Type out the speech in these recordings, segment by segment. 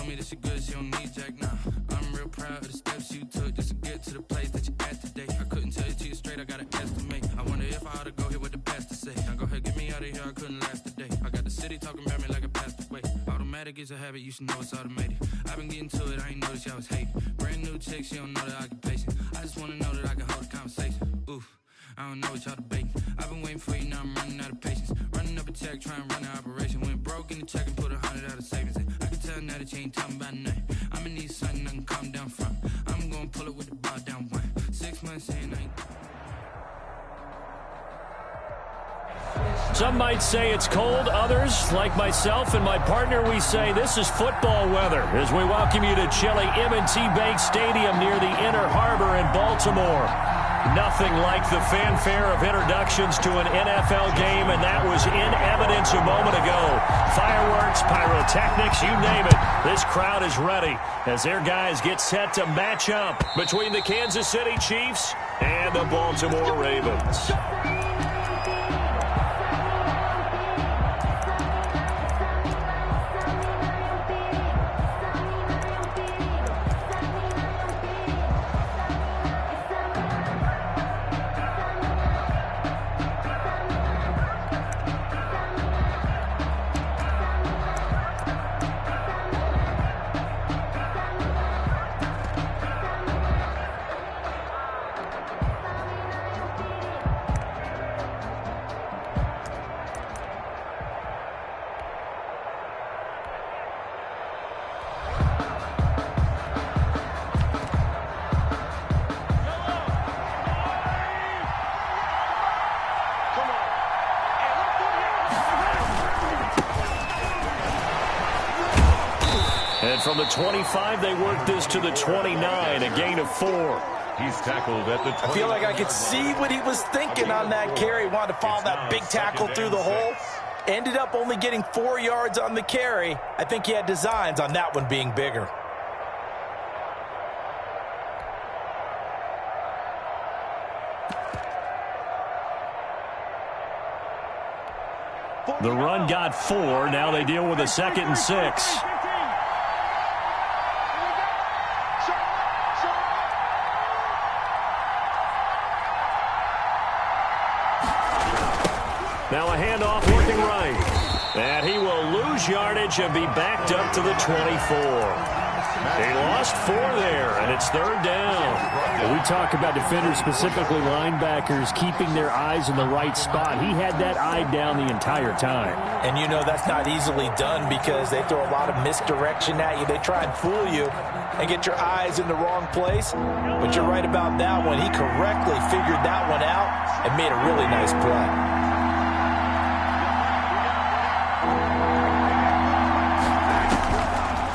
me that she good, she don't need Jack now. I'm real proud of the steps you took just to get to the place that you at today. I couldn't tell you to you straight, I gotta estimate. I wonder if I ought to go here with the best to say. Now go ahead, get me out of here, I couldn't last a day. I got the city talking about me like a passed away. Automatic is a habit, you should know it's automated. I've been getting to it, I ain't noticed y'all was hating. Brand new chick, she don't know the occupation. I just wanna know that I can hold a conversation. Oof, I don't know what y'all debating. I've been waiting for you, now I'm running out of patience. Running up a check, trying to run an operation. Went broke in the check and put 100 out of savings in. I can tell now that you ain't talking about nothing. I'ma need something I can calm down from. I'm gonna pull it with the bar down one. 6 months in, I ain't... Some might say it's cold. Others, like myself and my partner, we say this is football weather as we welcome you to chilly M&T Bank Stadium near the Inner Harbor in Baltimore. Nothing like the fanfare of introductions to an NFL game, and that was in evidence a moment ago. Fireworks, pyrotechnics, you name it. This crowd is ready as their guys get set to match up between the Kansas City Chiefs and the Baltimore Ravens. And from the 25, they work this to the 29, a gain of 4. He's tackled at the 20. I feel like I could see what he was thinking on that carry. Wanted to follow that big tackle through the hole. Ended up only getting 4 yards on the carry. I think he had designs on that one being bigger. The run got 4. Now they deal with a 2nd and 6. Now a handoff working right. And he will lose yardage and be backed up to the 24. He lost 4 there, and it's 3rd down. When we talk about defenders, specifically linebackers, keeping their eyes in the right spot. He had that eye down the entire time. And you know that's not easily done because they throw a lot of misdirection at you. They try and fool you and get your eyes in the wrong place. But you're right about that one. He correctly figured that one out and made a really nice play.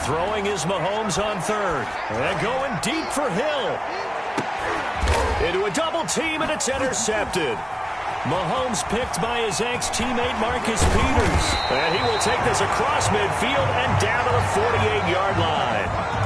Throwing is Mahomes on 3rd. And going deep for Hill. Into a double team, and it's intercepted. Mahomes picked by his ex-teammate Marcus Peters. And he will take this across midfield and down to the 48-yard line.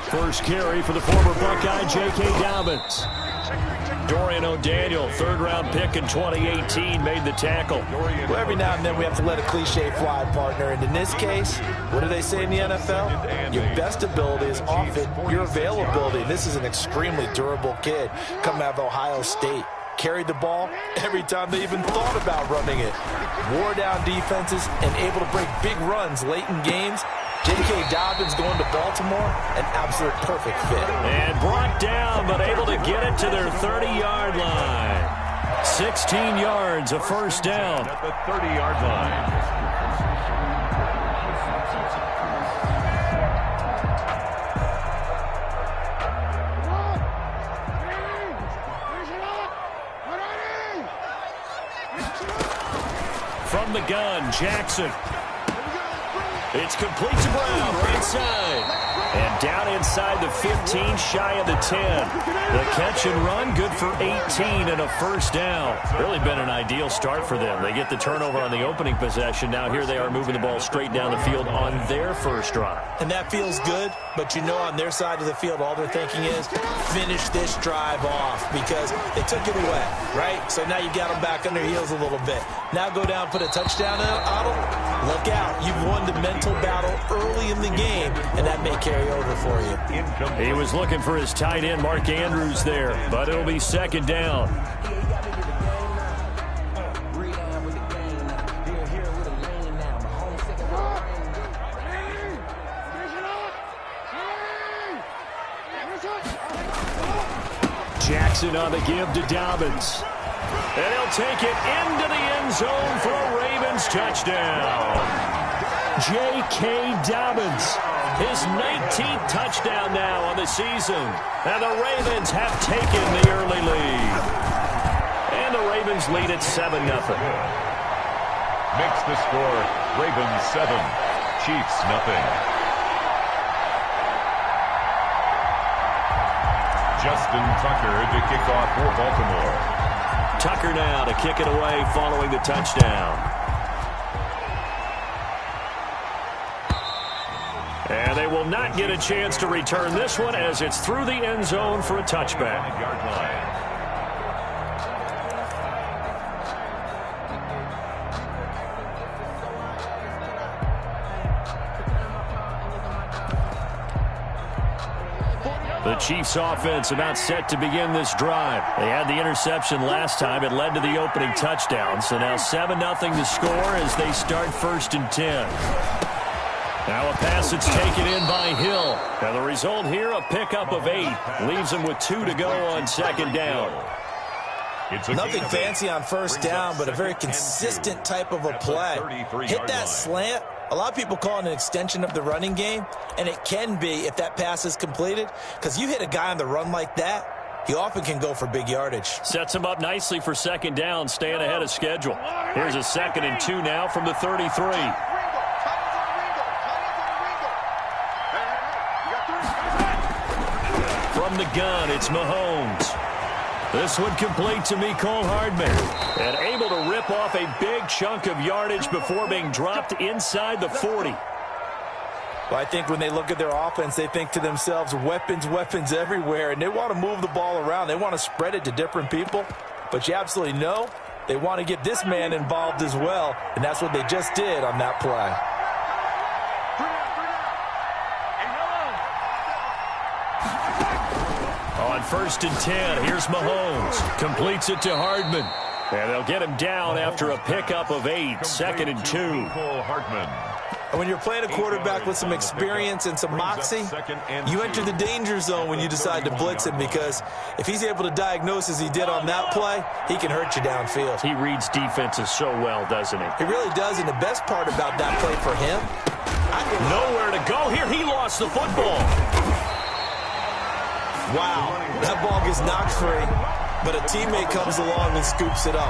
First carry for the former Buckeye, J.K. Dobbins. Dorian O'Daniel, 3rd-round pick in 2018, made the tackle. Well, every now and then we have to let a cliche fly, partner. And in this case, what do they say in the NFL? Your best ability is often your availability. This is an extremely durable kid coming out of Ohio State. Carried the ball every time they even thought about running it. Wore down defenses and able to break big runs late in games. J.K. Dobbins going to Baltimore, an absolute perfect fit. And brought down, but able to get it to their 30-yard line. 16 yards, a first down. At the 30-yard line. From the gun, Jackson. It's complete to Brown, right side. And down inside the 15, shy of the 10. The catch and run, good for 18 and a first down. Really been an ideal start for them. They get the turnover on the opening possession. Now here they are moving the ball straight down the field on their first drive. And that feels good, but you know on their side of the field, all they're thinking is finish this drive off because they took it away, right? So now you got them back on their heels a little bit. Now go down, put a touchdown on them. Look out. You've won the mental battle early in the game, and that may carry over for you. He was looking for his tight end, Mark Andrews, there, but it'll be second down. Jackson on the give to Dobbins. And he'll take it into the end zone for a Ravens touchdown. J.K. Dobbins, his 19th touchdown now on the season. And the Ravens have taken the early lead. And the Ravens lead at 7-0. Makes the score Ravens 7, Chiefs nothing. Justin Tucker to kick off for Baltimore. Tucker now to kick it away following the touchdown. And they will not get a chance to return this one as it's through the end zone for a touchback. Yard line. The Chiefs offense about set to begin this drive. They had the interception last time. It led to the opening touchdown. So now 7-0 to score as they start 1st and 10. Now a pass that's taken in by Hill. And the result here, a pickup of 8. Leaves them with 2 to go on second down. Nothing fancy on first down, but a very consistent type of a play. Hit that slant. A lot of people call it an extension of the running game, and it can be if that pass is completed, because you hit a guy on the run like that, he often can go for big yardage. Sets him up nicely for second down, staying ahead of schedule. Here's a 2nd and 2 now from the 33. From the gun, it's Mahomes. This one complete to Mecole Hardman. And able to rip off a big chunk of yardage before being dropped inside the 40. Well, I think when they look at their offense, they think to themselves, weapons, weapons everywhere, and they want to move the ball around. They want to spread it to different people. But you absolutely know they want to get this man involved as well, and that's what they just did on that play. On 1st and 10, here's Mahomes. Completes it to Hardman. And they'll get him down after a pickup of 8. 2nd and 2. And when you're playing a quarterback with some experience and some moxie, you enter the danger zone when you decide to blitz him, because if he's able to diagnose as he did on that play, he can hurt you downfield. He reads defenses so well, doesn't he? He really does, and the best part about that play for him, nowhere to go here. He lost the football. Wow, that ball gets knocked free, but a teammate comes along and scoops it up.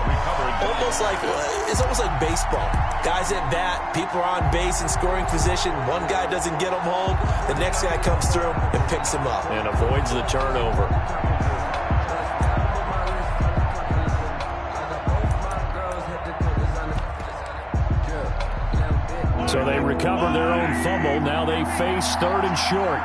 It's almost like baseball. Guys at bat, people are on base in scoring position. One guy doesn't get him home, the next guy comes through and picks him up. And avoids the turnover. So they recover their own fumble. Now they face 3rd and short.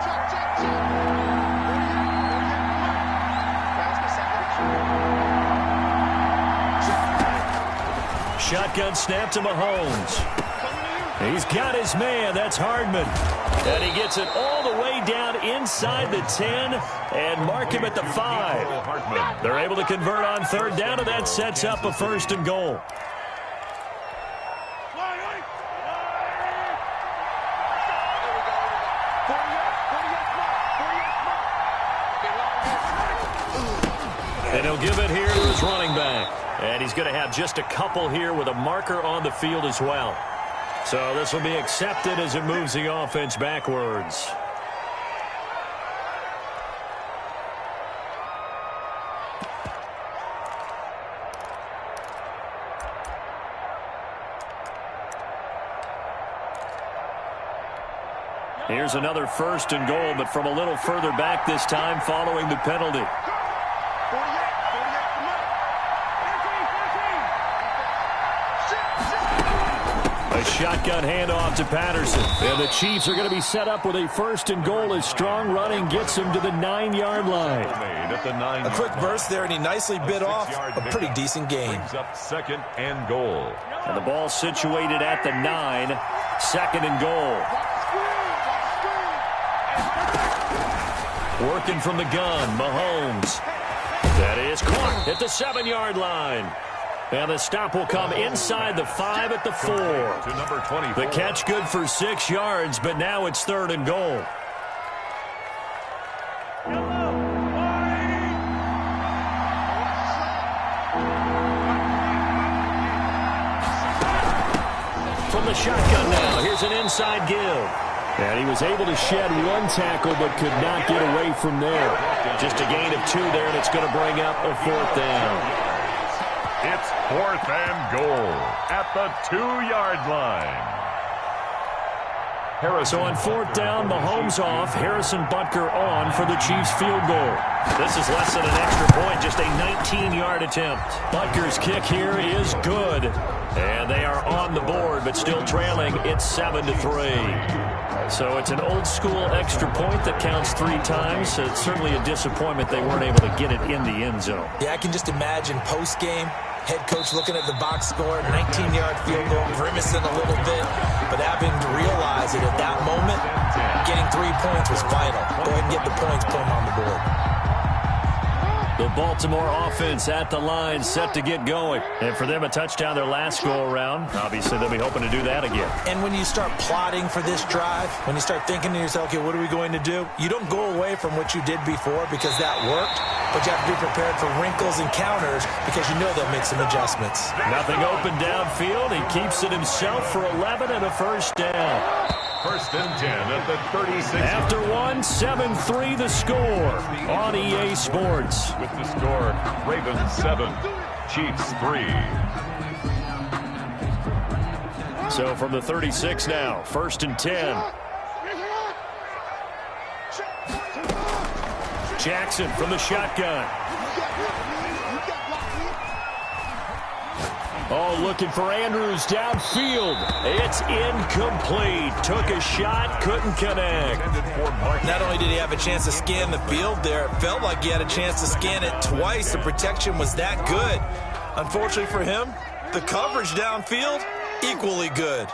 Shotgun snap to Mahomes. He's got his man. That's Hardman. And he gets it all the way down inside the 10 and mark him at the 5. They're able to convert on 3rd down, and that sets up a 1st and goal. And he'll give it here to his running back. And he's going to have just a couple here with a marker on the field as well. So this will be accepted as it moves the offense backwards. Here's another 1st and goal, but from a little further back this time following the penalty. A shotgun handoff to Patterson. And the Chiefs are going to be set up with a 1st and goal as strong running gets them to the 9-yard line. A quick burst there, and he nicely bit off a pretty decent gain. Brings up 2nd and goal. And the ball situated at the 9, 2nd and goal. Working from the gun, Mahomes. That is caught at the 7-yard line. And the stop will come inside the 5 at the 4. To number 24. The catch good for 6 yards, but now it's 3rd and goal. From the shotgun now, here's an inside give. And he was able to shed 1 tackle, but could not get away from there. Just a gain of 2 there, and it's going to bring up a 4th down. It's 4th and goal at the 2-yard line. So on 4th down, Mahomes off, Harrison Butker on for the Chiefs field goal. This is less than an extra point, just a 19-yard attempt. Butker's kick here is good. And they are on the board, but still trailing. It's 7-3. So it's an old-school extra point that counts 3 times. So it's certainly a disappointment they weren't able to get it in the end zone. Yeah, I can just imagine post-game, head coach looking at the box score, 19-yard field goal, grimacing a little bit, but having to realize that at that moment, getting 3 points was vital. Go ahead and get the points, put them on the board. The Baltimore offense at the line, set to get going. And for them, a touchdown their last go-around. Obviously, they'll be hoping to do that again. And when you start plotting for this drive, when you start thinking to yourself, okay, what are we going to do? You don't go away from what you did before because that worked, but you have to be prepared for wrinkles and counters because you know they'll make some adjustments. Nothing open downfield. He keeps it himself for 11 and a 1st down. 1st and 10 at the 36. After 1, 7-3 the score on EA Sports. With the score, Ravens 7, Chiefs 3. So from the 36 now, 1st and 10. Jackson from the shotgun. Oh, looking for Andrews downfield. It's incomplete. Took a shot, couldn't connect. Not only did he have a chance to scan the field there, it felt like he had a chance to scan it twice. The protection was that good. Unfortunately for him, the coverage downfield, equally good.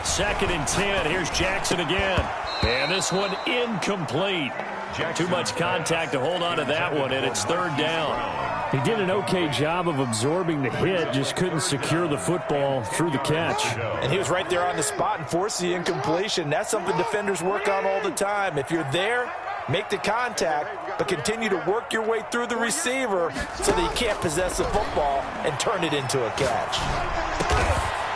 2nd and 10. Here's Jackson again. And this one incomplete. Too much contact to hold on to that one, and it's 3rd down. He did an okay job of absorbing the hit, just couldn't secure the football through the catch. And he was right there on the spot and forced the incompletion. That's something defenders work on all the time. If you're there, make the contact, but continue to work your way through the receiver so that he can't possess the football and turn it into a catch.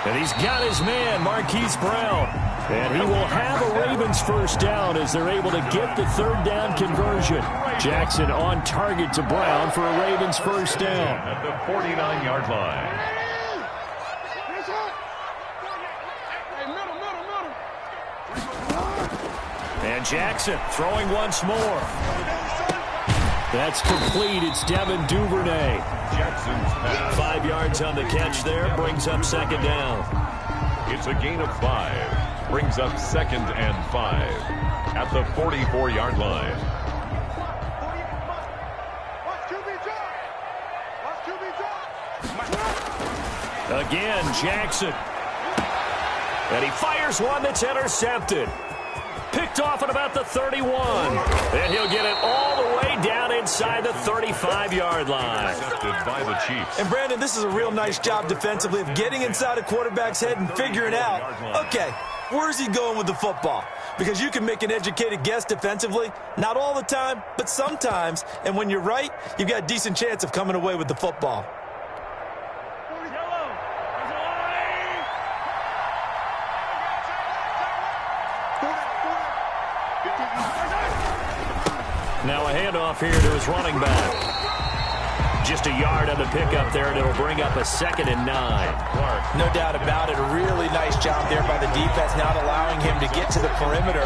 And he's got his man, Marquise Brown. And he will have a Ravens 1st down as they're able to get the 3rd down conversion. Jackson on target to Brown for a Ravens 1st down. At the 49-yard line. And Jackson throwing once more. That's complete. It's Devin Duvernay. Jackson's pass. 5 yards on the catch there. Brings up 2nd down. It's a gain of 5. Brings up 2nd and 5 at the 44-yard line. Again, Jackson. And he fires one that's intercepted. Picked off at about the 31. And he'll get it all the way down inside the 35-yard line. Intercepted by the Chiefs. And, Brandon, this is a real nice job defensively of getting inside a quarterback's head and figuring out, okay, where's he going with the football? Because you can make an educated guess defensively. Not all the time, but sometimes. And when you're right, you've got a decent chance of coming away with the football. Now a handoff here to his running back. Just a yard on the pickup there, and it'll bring up a 2nd and 9. Clark. No doubt about it. A really nice job there by the defense, not allowing him to get to the perimeter.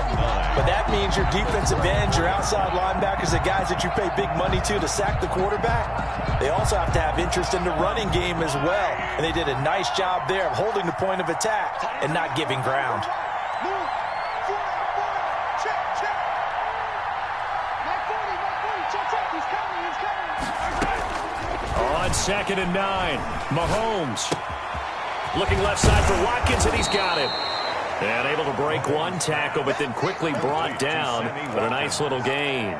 But that means your defensive ends, your outside linebackers, the guys that you pay big money to sack the quarterback, they also have to have interest in the running game as well. And they did a nice job there of holding the point of attack and not giving ground. On 2nd and 9, Mahomes looking left side for Watkins, and he's got him. And able to break one tackle, but then quickly brought down. But a nice little gain.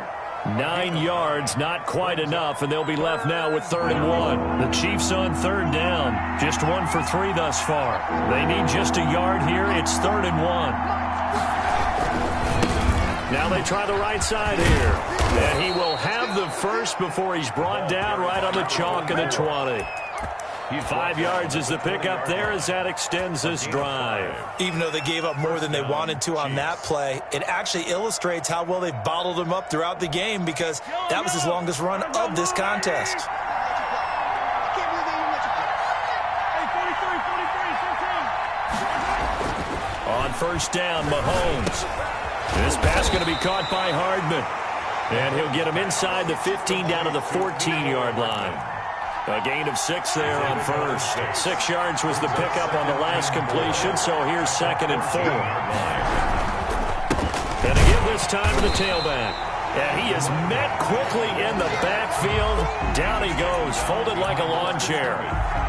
9 yards, not quite enough, and they'll be left now with 3rd and 1. The Chiefs on 3rd down, just 1 for 3 thus far. They need just a yard here. It's 3rd and 1. Now they try the right side here. And he will have the first before he's brought down right on the chalk of the 20. 5 yards is the pickup there as that extends this drive. Even though they gave up more than they wanted to on that play, it actually illustrates how well they've bottled him up throughout the game, because that was his longest run of this contest. On 1st down, Mahomes. This pass going to be caught by Hardman. And he'll get him inside the 15 down to the 14-yard line. A gain of 6 there on 1st. 6 yards was the pickup on the last completion, so here's 2nd and 4. And to give this time to the tailback. And he is met quickly in the backfield. Down he goes, folded like a lawn chair.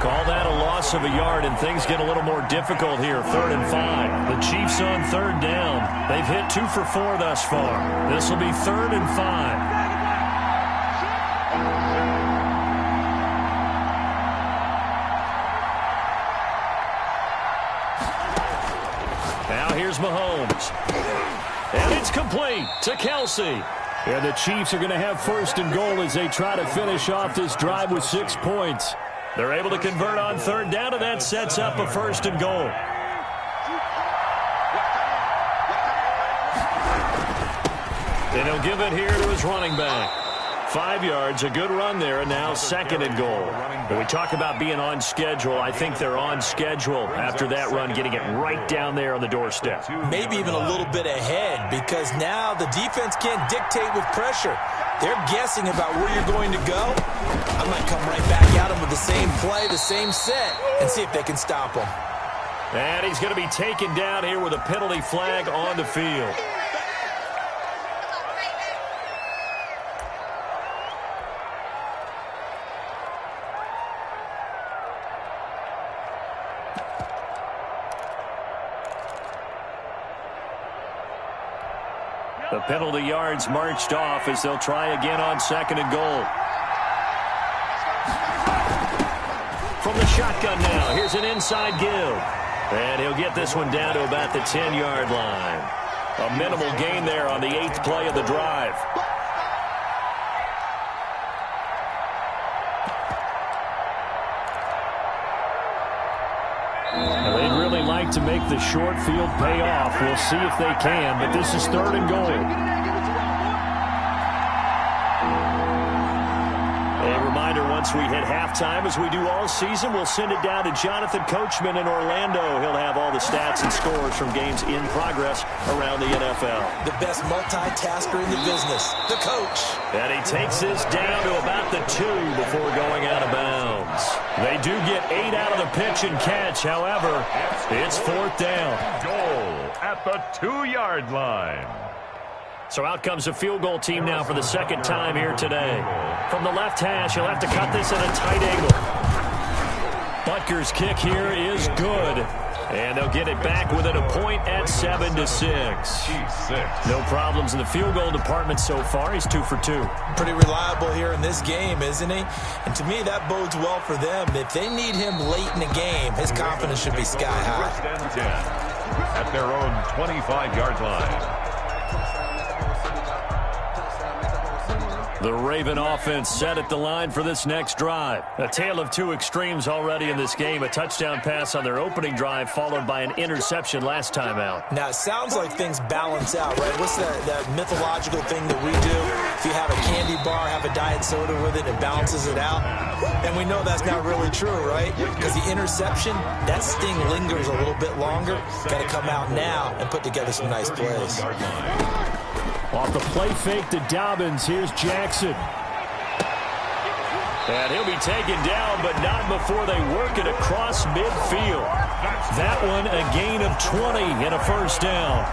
Call that a loss of a yard, and things get a little more difficult here. 3rd and 5. The Chiefs on 3rd down. They've hit 2 for 4 thus far. This will be 3rd and 5. Now here's Mahomes. And it's complete to Kelsey. And the Chiefs are going to have 1st and goal as they try to finish off this drive with 6 points. They're able to convert on 3rd down, and that sets up a 1st and goal. And he'll give it here to his running back. 5 yards, a good run there, and now 2nd and goal. When we talk about being on schedule, I think they're on schedule after that run, getting it right down there on the doorstep. Maybe even a little bit ahead, because now the defense can't dictate with pressure. They're guessing about where you're going to go. I might come right back at them with the same play, the same set, and see if they can stop them. And he's going to be taken down here with a penalty flag on the field. The penalty yards marched off as they'll try again on 2nd and goal. From the shotgun now, here's an inside give. And he'll get this one down to about the 10-yard line. A minimal gain there on the 8th play of the drive. They'd really like to make the short field pay off. We'll see if they can, but this is 3rd and goal. A reminder, once we hit halftime, as we do all season, we'll send it down to Jonathan Coachman in Orlando. He'll have all the stats and scores from games in progress around the NFL. The best multitasker in the business, the coach. And he takes this down to about the 2 before going out of bounds. They do get 8 out of the pitch and catch. However, it's 4th down. Goal at the 2-yard line. So out comes the field goal team now for the 2nd time here today. From the left hash, he'll have to cut this at a tight angle. Butker's kick here is good. And they'll get it back within a point at 7-6. No problems in the field goal department so far. He's 2 for 2. Pretty reliable here in this game, isn't he? And to me, that bodes well for them. If they need him late in the game, his confidence should be sky high. 1st and 10 at their own 25-yard line. The Raven offense set at the line for this next drive. A tale of two extremes already in this game. A touchdown pass on their opening drive followed by an interception last time out. Now, it sounds like things balance out, right? What's that mythological thing that we do? If you have a candy bar, have a diet soda with it, it balances it out. And we know that's not really true, right? Because the interception, that sting lingers a little bit longer. Got to come out now and put together some nice plays. Off the play fake to Dobbins, here's Jackson. And he'll be taken down, but not before they work it across midfield. That one, a gain of 20 and a first down.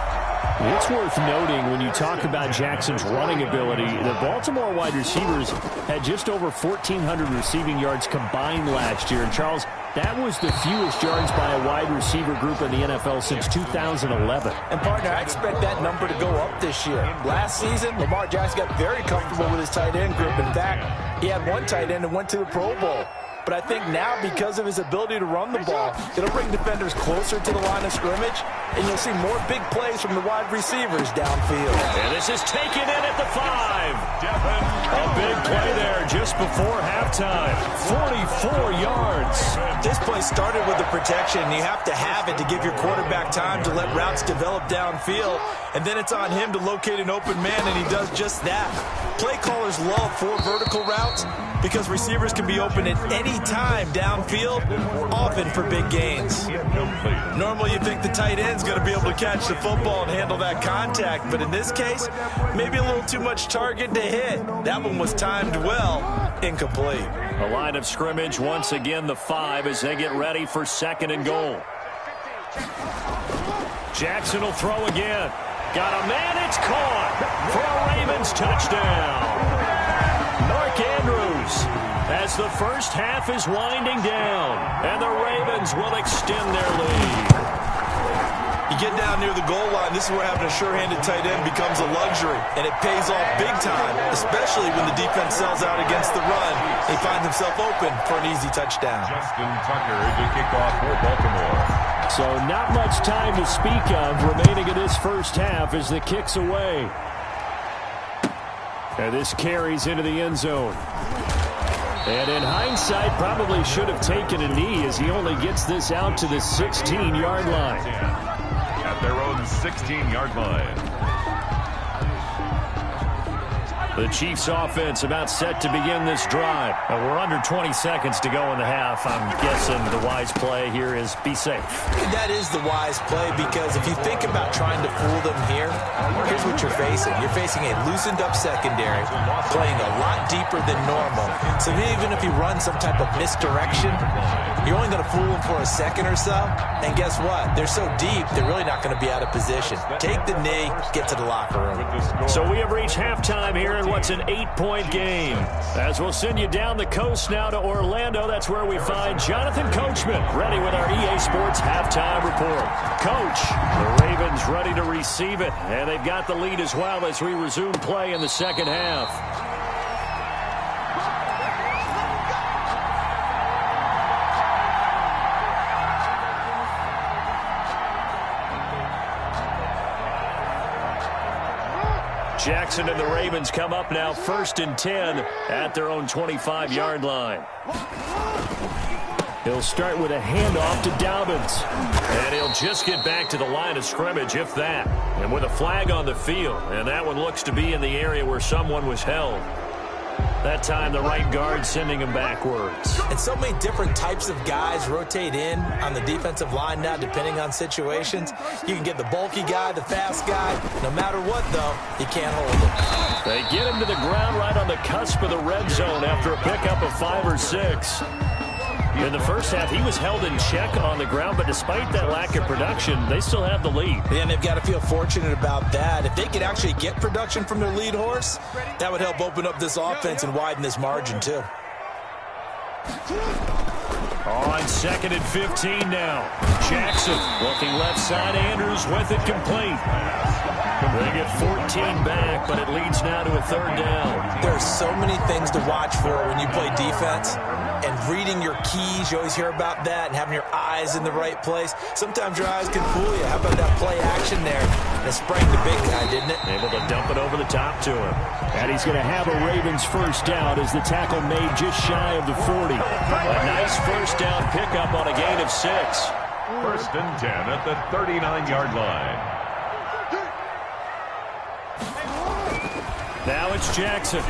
It's worth noting when you talk about Jackson's running ability, the Baltimore wide receivers had just over 1,400 receiving yards combined last year. And, Charles, that was the fewest yards by a wide receiver group in the NFL since 2011. And, partner, I expect that number to go up this year. Last season, Lamar Jackson got very comfortable with his tight end group. In fact, he had one tight end and went to the Pro Bowl. But I think now, because of his ability to run the ball, it'll bring defenders closer to the line of scrimmage, and you'll see more big plays from the wide receivers downfield. And this is taken in at the 5. A big play there just before halftime. 44 yards. This play started with the protection. You have to have it to give your quarterback time to let routes develop downfield, and then it's on him to locate an open man, and he does just that. Play callers love 4 vertical routes because receivers can be open at any time downfield, often for big gains. Normally you think the tight end's going to be able to catch the football and handle that contact, but in this case, maybe a little too much target to hit. That one was timed well, incomplete. A line of scrimmage, once again the 5 as they get ready for 2nd and goal. Jackson will throw again. Got a man, it's caught for a Ravens touchdown. Mark Andrews, as the first half is winding down, and the Ravens will extend their lead. You get down near the goal line, this is where having a sure-handed tight end becomes a luxury, and it pays off big time, especially when the defense sells out against the run. He finds himself open for an easy touchdown. Justin Tucker to kick off for Baltimore. So not much time to speak of remaining in this first half as the kick's away. And this carries into the end zone. And in hindsight, probably should have taken a knee as he only gets this out to the 16-yard line. At their own 16-yard line. The Chiefs offense about set to begin this drive. We're under 20 seconds to go in the half. I'm guessing the wise play here is be safe. That is the wise play, because if you think about trying to fool them here, here's what you're facing. You're facing a loosened up secondary, playing a lot deeper than normal. So even if you run some type of misdirection, you're only going to fool them for a second or so. And guess what? They're so deep, they're really not going to be out of position. Take the knee, get to the locker room. So we have reached halftime here in what's an 8-point game. As we'll send you down the coast now to Orlando, that's where we find Jonathan Coachman ready with our EA Sports halftime report. Coach, the Ravens ready to receive it, and they've got the lead as well as we resume play in the second half. Jackson and the Ravens come up now 1st and 10 at their own 25-yard line. He'll start with a handoff to Dobbins. And he'll just get back to the line of scrimmage, if that. And with a flag on the field. And that one looks to be in the area where someone was held. That time the right guard sending him backwards. And so many different types of guys rotate in on the defensive line now, depending on situations. You can get the bulky guy, the fast guy. No matter what, though, you can't hold him. They get him to the ground right on the cusp of the red zone after a pickup of 5 or 6. In the first half, he was held in check on the ground, but despite that lack of production, they still have the lead. And they've got to feel fortunate about that. If they could actually get production from their lead horse, that would help open up this offense and widen this margin, too. On 2nd and 15 now. Jackson looking left side. Andrews with it complete. They get 14 back, but it leads now to a 3rd down. There are so many things to watch for when you play defense. and reading your keys. You always hear about that, and having your eyes in the right place. Sometimes your eyes can fool you. How about that play action there? And it sprang the big guy, didn't it? Able to dump it over the top to him. And he's going to have a Ravens first down as the tackle made just shy of the 40. A nice first down pickup on a gain of 6. First and 10 at the 39-yard line. Now it's Jackson.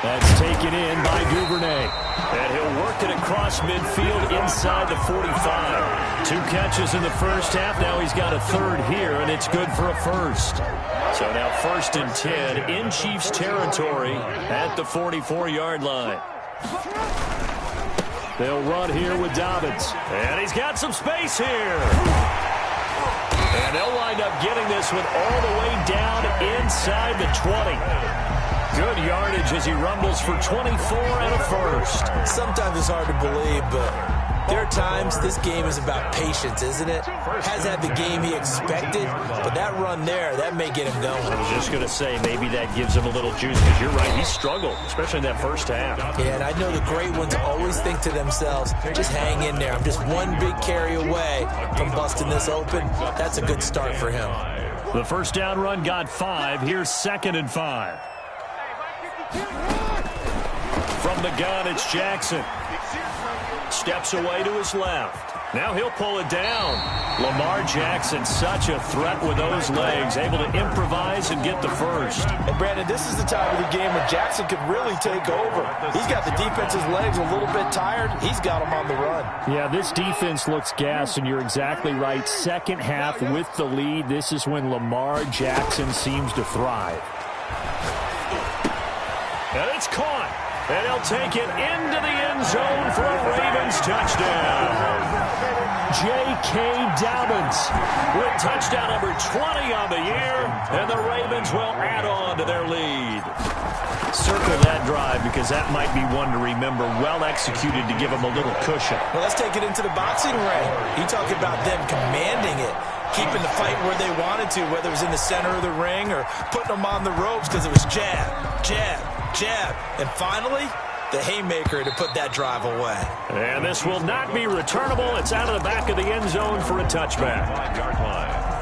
That's taken in by Duvernay. And he'll work it across midfield inside the 45. 2 catches in the first half. Now he's got a third here, and it's good for a first. So now first and 10 in Chiefs territory at the 44-yard line. They'll run here with Dobbins. And he's got some space here. And they'll wind up getting this one all the way down inside the 20. Good yardage as he rumbles for 24 and a first. Sometimes it's hard to believe, but there are times this game is about patience, isn't it? Hasn't had the game he expected, but that run there, that may get him going. I was just going to say, maybe that gives him a little juice, because you're right, he struggled, especially in that first half. Yeah, and I know the great ones always think to themselves, just hang in there. I'm just one big carry away from busting this open. That's a good start for him. The first down run got 5. Here's 2nd and 5. From the gun, it's Jackson. Steps away to his left. Now he'll pull it down. Lamar Jackson, such a threat with those legs, able to improvise and get the first. And Brandon, this is the time of the game when Jackson could really take over. He's got the defense's legs a little bit tired. He's got them on the run. Yeah, this defense looks gassed, and you're exactly right. Second half with the lead, this is when Lamar Jackson seems to thrive. And it's caught. And he'll take it into the end zone for a Ravens touchdown. J.K. Dobbins with touchdown number 20 on the year, and the Ravens will add on to their lead. Circle that drive, because that might be one to remember. Well executed to give them a little cushion. Well, let's take it into the boxing ring. You talk about them commanding it, keeping the fight where they wanted to, whether it was in the center of the ring or putting them on the ropes, because it was jab, jab, jab, and finally, the haymaker to put that drive away. And this will not be returnable. It's out of the back of the end zone for a touchback. 5-yard line.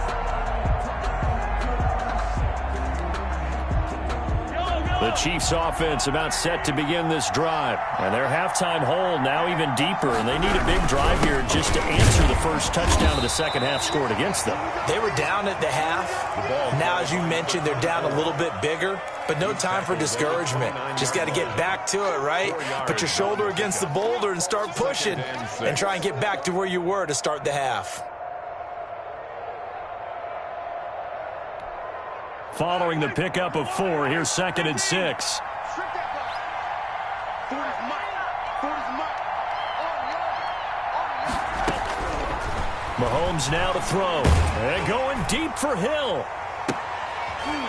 The Chiefs offense about set to begin this drive. And their halftime hole now even deeper, and they need a big drive here just to answer the first touchdown of the second half scored against them. They were down at the half. Now, as you mentioned, they're down a little bit bigger, but no time for discouragement. Just got to get back to it, right? Put your shoulder against the boulder and start pushing and try and get back to where you were to start the half. Following the pickup of 4, here's 2nd and 6. Mahomes now to throw. And going deep for Hill.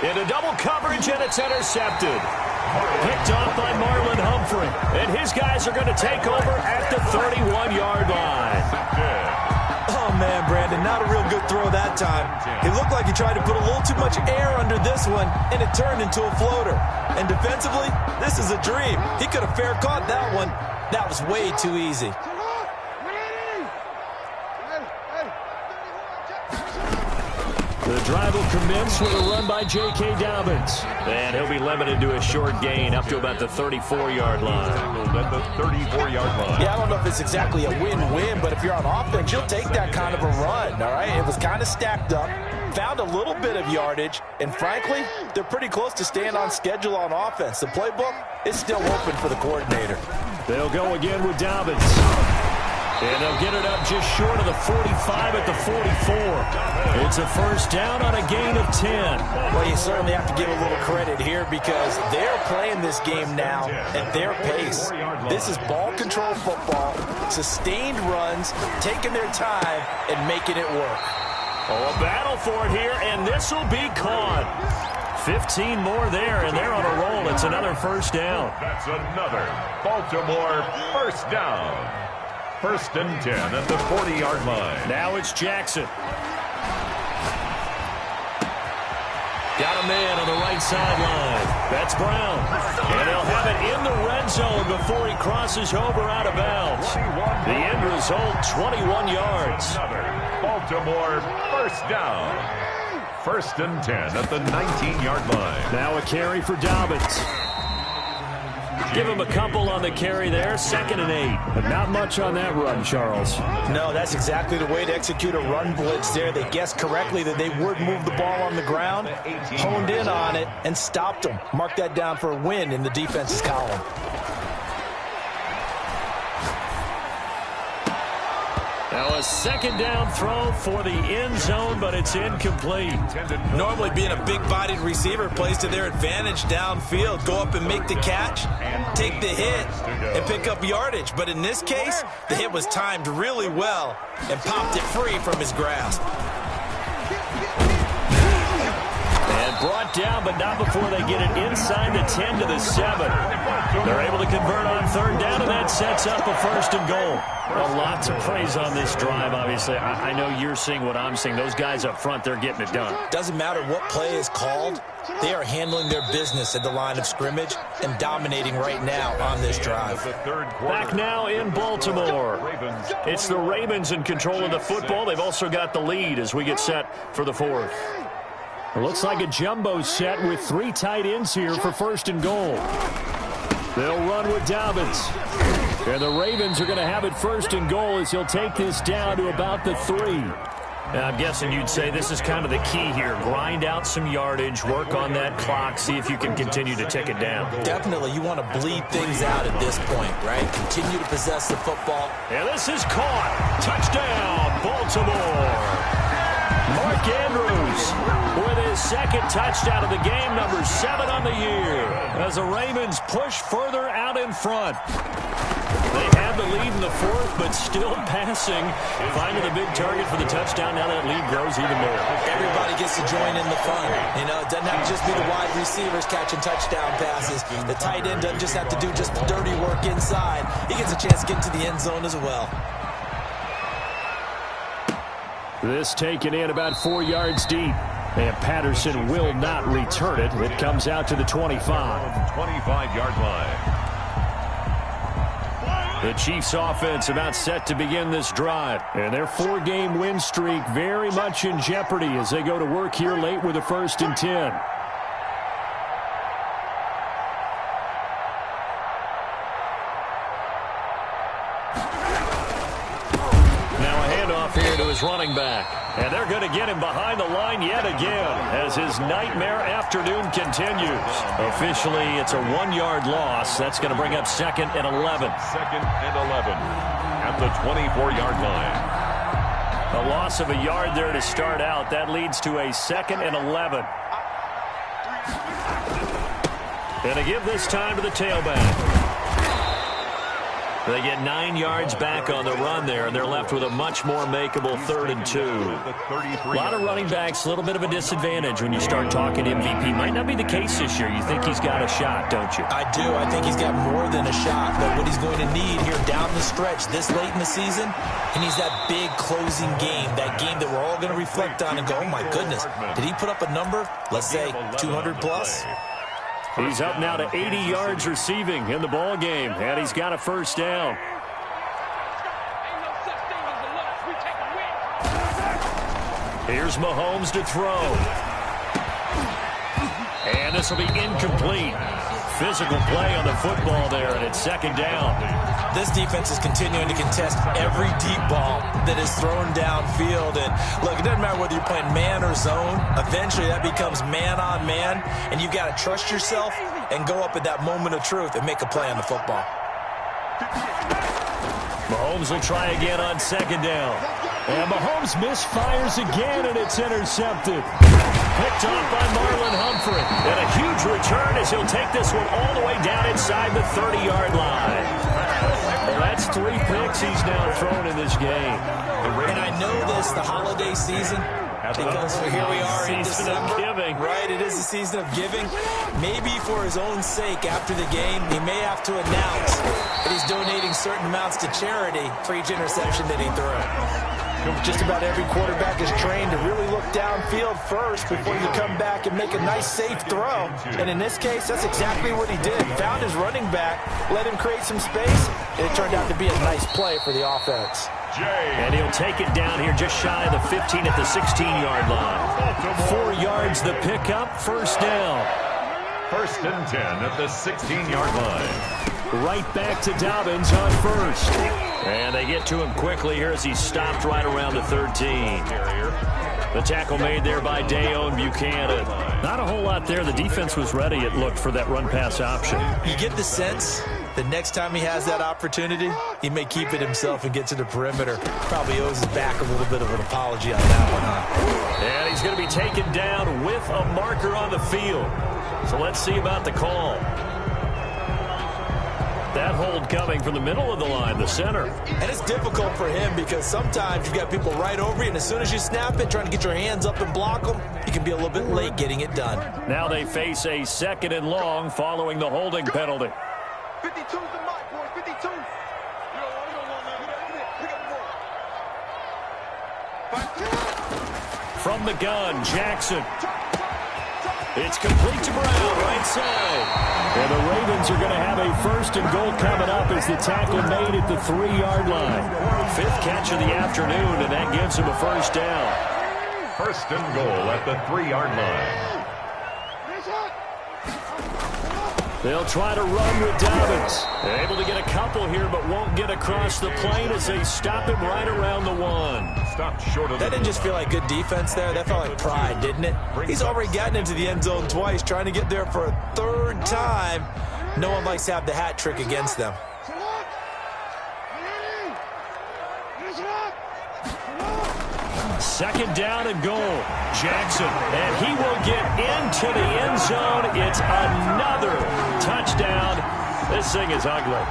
Into double coverage, and it's intercepted. Picked off by Marlon Humphrey. And his guys are going to take over at the 31-yard line. Oh, man, Brandon, not a real good throw that time. It looked like he tried to put a little too much air under this one, and it turned into a floater. And defensively, this is a dream. He could have fair caught that one. That was way too easy. The drive will commence with a run by J.K. Dobbins. And he'll be limited to a short gain up to about the 34-yard line. At the 34-yard line. Yeah, I don't know if it's exactly a win-win, but if you're on offense, you'll take that kind of a run, all right? It was kind of stacked up, found a little bit of yardage, and frankly, they're pretty close to staying on schedule on offense. The playbook is still open for the coordinator. They'll go again with Dobbins. And they'll get it up just short of the 45 at the 44. It's a first down on a gain of 10. Well, you certainly have to give a little credit here because they're playing this game now at their pace. This is ball control football, sustained runs, taking their time and making it work. Oh, a battle for it here, and this will be caught. 15 more there, and they're on a roll. It's another first down. That's another Baltimore first down. First and 10 at the 40-yard line. Now it's Jackson. got a man on the right sideline. That's Brown. And they'll have it in the red zone before he crosses over out of bounds. The end result, 21 yards. Baltimore first down. 1st and 10 at the 19-yard line. Now a carry for Dobbins. Give him a couple on the carry there. 2nd and 8. But not much on that run, Charles. No, that's exactly the way to execute a run blitz there. They guessed correctly that they would move the ball on the ground, honed in on it, and stopped them. Mark that down for a win in the defense's column. Now a 2nd down throw for the end zone, but it's incomplete. Normally being a big-bodied receiver plays to their advantage downfield. Go up and make the catch, take the hit, and pick up yardage. But in this case, the hit was timed really well and popped it free from his grasp. And brought down, but not before they get it inside the 10 to the 7. They're able to convert on 3rd down, and that sets up a 1st and goal. A lot to praise on this drive, obviously. I know you're seeing what I'm seeing. Those guys up front, they're getting it done. Doesn't matter what play is called. They are handling their business at the line of scrimmage and dominating right now on this drive. Back now in Baltimore. It's the Ravens in control of the football. They've also got the lead as we get set for the 4th. It looks like a jumbo set with 3 tight ends here for 1st and goal. They'll run with Dobbins. And the Ravens are going to have it 1st and goal as he'll take this down to about the 3. Now, I'm guessing you'd say this is kind of the key here. Grind out some yardage, work on that clock, see if you can continue to tick it down. Definitely, you want to bleed things out at this point, right? Continue to possess the football. And this is caught. Touchdown, Baltimore. Mark Andrews with his 2nd touchdown of the game, number 7 on the year, as the Ravens push further out in front. They had the lead in the 4th, but still passing, finding the big target for the touchdown. Now that lead grows even more. Everybody gets to join in the fun. You know, it doesn't have to just be the wide receivers catching touchdown passes. The tight end doesn't just have to do just the dirty work inside. He gets a chance to get into the end zone as well. This taken in about 4 yards deep. And Patterson will not return it. It comes out to the 25. 25-yard line. The Chiefs offense about set to begin this drive. And their 4-game win streak very much in jeopardy as they go to work here late with a 1st and 10. Here to his running back. And they're going to get him behind the line yet again as his nightmare afternoon continues. Officially, it's a 1-yard loss. That's going to bring up 2nd and 11. 2nd and 11 at the 24-yard line. A loss of a yard there to start out. That leads to a 2nd and 11. And to give this time to the tailback. They get 9 yards back on the run there, and they're left with a much more makeable 3rd and 2. A lot of running backs, a little bit of a disadvantage when you start talking MVP. Might not be the case this year. You think he's got a shot, don't you? I do. I think he's got more than a shot. But what he's going to need here down the stretch this late in the season, he needs that big closing game, that game that we're all going to reflect on and go, oh, my goodness, did he put up a number, let's say, 200 plus? He's up now to 80 yards receiving in the ball game, and he's got a 1st down. Here's Mahomes to throw. And this will be incomplete. Physical play on the football there, and it's 2nd down. This defense is continuing to contest every deep ball that is thrown downfield. And look, it doesn't matter whether you're playing man or zone. Eventually that becomes man on man, and you've got to trust yourself and go up at that moment of truth and make a play on the football. Mahomes will try again on 2nd down. And Mahomes misfires again, and it's intercepted. Picked off by Marlon Humphrey. And a huge return as he'll take this one all the way down inside the 30-yard line. Well, that's 3 picks he's now thrown in this game. And I know this, the holiday season, because here we are in December. Season of giving. Right, it is the season of giving. Maybe for his own sake after the game, he may have to announce that he's donating certain amounts to charity for each interception that he threw. Just about every quarterback is trained to really look downfield first before you come back and make a nice, safe throw. And in this case, that's exactly what he did. Found his running back, let him create some space, and it turned out to be a nice play for the offense. And he'll take it down here just shy of the 15 at the 16-yard line. 4 yards the pickup, first down. 1st and 10 at the 16-yard line. Right back to Dobbins on first. And they get to him quickly here as he's stopped right around the 13. The tackle made there by Dayon Buchanan. Not a whole lot there. The defense was ready, it looked, for that run-pass option. You get the sense that next time he has that opportunity, he may keep it himself and get to the perimeter. Probably owes his back a little bit of an apology on that one, huh? And he's going to be taken down with a marker on the field. So let's see about the call. That hold coming from the middle of the line, the center. And it's difficult for him because sometimes you've got people right over you, and as soon as you snap it, trying to get your hands up and block them, you can be a little bit late getting it done. Now they face a 2nd and long following the holding penalty. 52's the mark, boys. 52. From the gun, Jackson. It's complete to Brown, right side. And the Ravens are going to have a 1st and goal coming up as the tackle made at the 3-yard line. 5th catch of the afternoon, and that gives him a first down. 1st and goal at the 3-yard line. They'll try to run with Dobbins. Able to get a couple here, but won't get across the plane as they stop him right around the 1. Stopped short of that didn't just feel like good defense there. That felt like pride, didn't it? He's already gotten into the end zone twice, trying to get there for a 3rd time. No one likes to have the hat trick against them. Second down and goal. Jackson, and he will get into the end zone. It's another touchdown. This thing is ugly.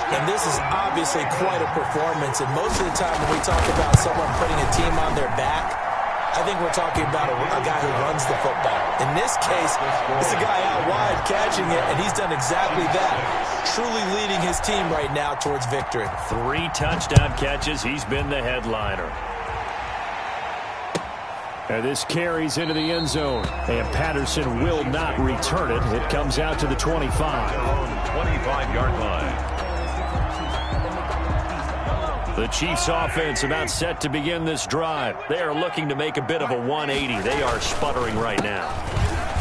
And this is obviously quite a performance. And most of the time when we talk about someone putting a team on their back, I think we're talking about a guy who runs the football. In this case, it's a guy out wide catching it, and he's done exactly that. Truly leading his team right now towards victory. 3 touchdown catches. He's been the headliner. And this carries into the end zone. And Patterson will not return it. It comes out to the 25. 25-yard line. The Chiefs offense about set to begin this drive. They are looking to make a bit of a 180. They are sputtering right now.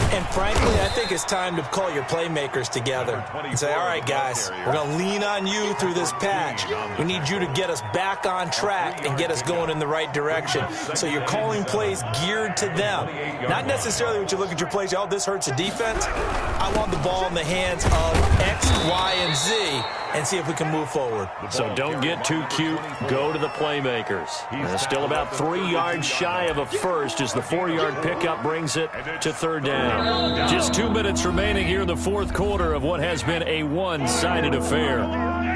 And frankly, I think it's time to call your playmakers together and say, all right, guys, we're going to lean on you through this patch. We need you to get us back on track and get us going in the right direction. So you're calling plays geared to them. Not necessarily when you look at your plays, oh, this hurts the defense. I want the ball in the hands of X, Y, and Z and see if we can move forward. So don't get too cute. Go to the playmakers. And still about 3 yards shy of a first as the 4-yard pickup brings it to 3rd down. Just 2 minutes remaining here in the 4th quarter of what has been a one-sided affair.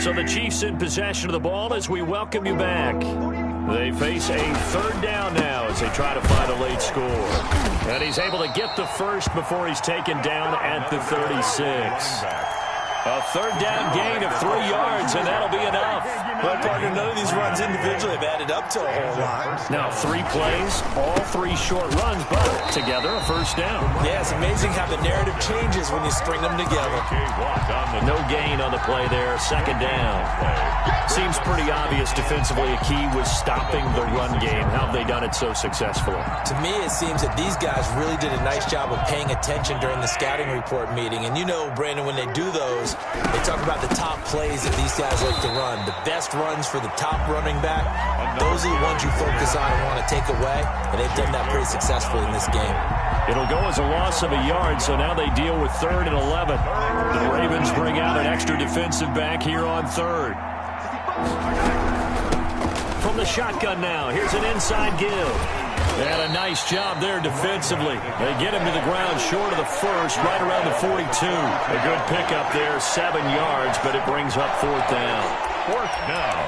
So the Chiefs in possession of the ball as we welcome you back. They face a 3rd down now as they try to find a late score. And he's able to get the first before he's taken down at the 36. A 3rd down gain of 3 yards, and that'll be enough. Well, partner, none of these runs individually have added up to a whole lot. Now 3 plays, all 3 short runs, but together a first down. Yeah, it's amazing how the narrative changes when you string them together. No gain on the play there, 2nd down. Seems pretty obvious defensively a key was stopping the run game. How have they done it so successfully? To me, it seems that these guys really did a nice job of paying attention during the scouting report meeting. And you know, Brandon, when they do those, they talk about the top plays that these guys like to run. The best runs for the top running back, those are the ones you focus on and want to take away, and they've done that pretty successfully in this game. It'll go as a loss of a yard, so now they deal with 3rd and 11. The Ravens bring out an extra defensive back here on 3rd. From the shotgun now, here's an inside give. And a nice job there defensively. They get him to the ground short of the first, right around the 42. A good pickup there, 7 yards, but it brings up 4th down. 4th down.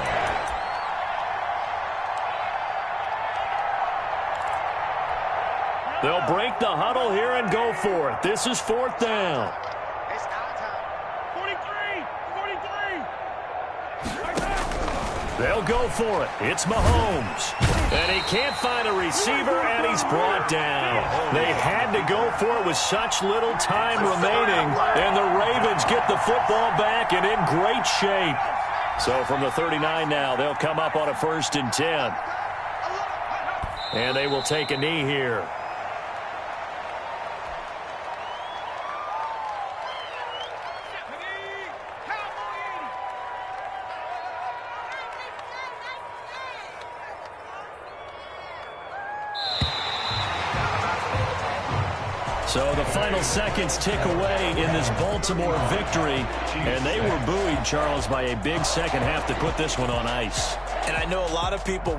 They'll break the huddle here and go for it. This is 4th down. It's our time. 43. They'll go for it. It's Mahomes. And he can't find a receiver, and he's brought down. They had to go for it with such little time remaining, and the Ravens get the football back and in great shape. So from the 39 now, they'll come up on a 1st and 10. And they will take a knee here. So the final seconds tick away in this Baltimore victory. And they were buoyed, Charles, by a big second half to put this one on ice. And I know a lot of people